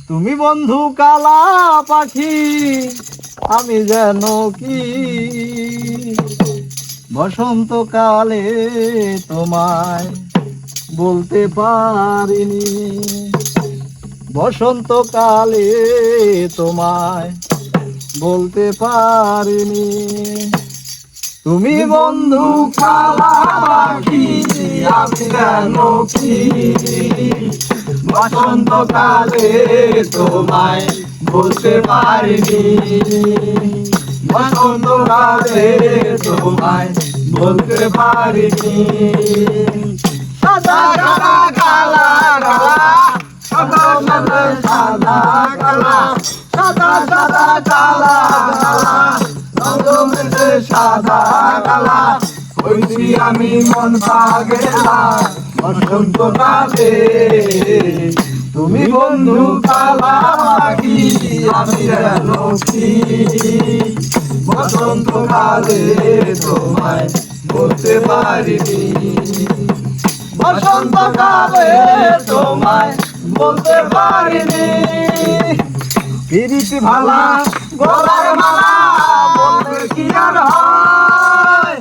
তুমি বন্ধু কালা পাখি, আমি যেন কি বসন্তকালে তোমায় বলতে পারিনি। বসন্তকালে তোমায় বলতে পারিনি। তুমি বন্ধু কালা পাখি, আমি যেন কি বসন্তকালে তোমায় বলতে পারিনি। বসন্তকালে তোমায় বলতে পারিনি। সাদা কালা কালা কালা, সাদা সাদা সাদা কালা, সাদা সাদা কালা কালা, রঙে সাদা কালা, হইছি আমি মন পাগেলা বসন্তকালে। তুমি বন্ধু কালা পাখি, আমি যেন কি বসন্তকালে তোমায় বলতে পারিনি। বসন্তকালে তোমায় বলতে পারিনি। পিরিতি ভালা গলার মালা, বলতে কি আর হয়,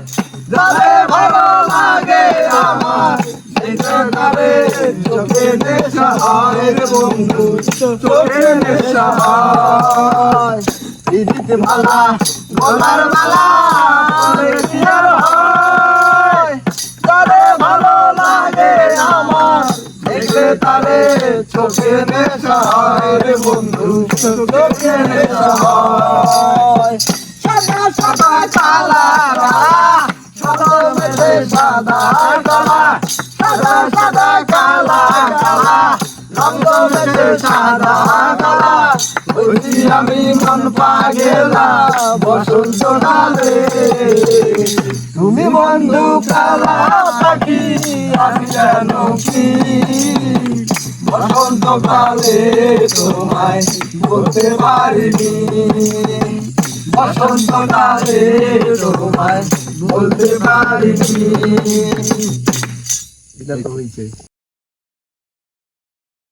যারে ভালো লাগে আমার তারে চোখে নেশা হয় রে বন্ধু, চোখে নেশা হয়। পিরিতি ভালা গলার মালা, বলতে কি আর হয়, যারে ভালো লাগে আমার দেখলে তারে চোখে নেশা হয় রে বন্ধু, চোখে নেশা হয়। সাদা সাদা কালা কালা, সাদা মেঘে সাদা কালা, সাদা সাদা কালা কালা, রঙ মেঘে সাদা কালা, হইছি আমি মন পাগেলা বসন্তকালে। তুমি বন্ধু কালা পাখি, আমি যেন কি বসন্তকালে তোমায় বলতে পারিনি। বসন্তকালে তোমায় বলতে পারিনি। এটা তো হয়েছে।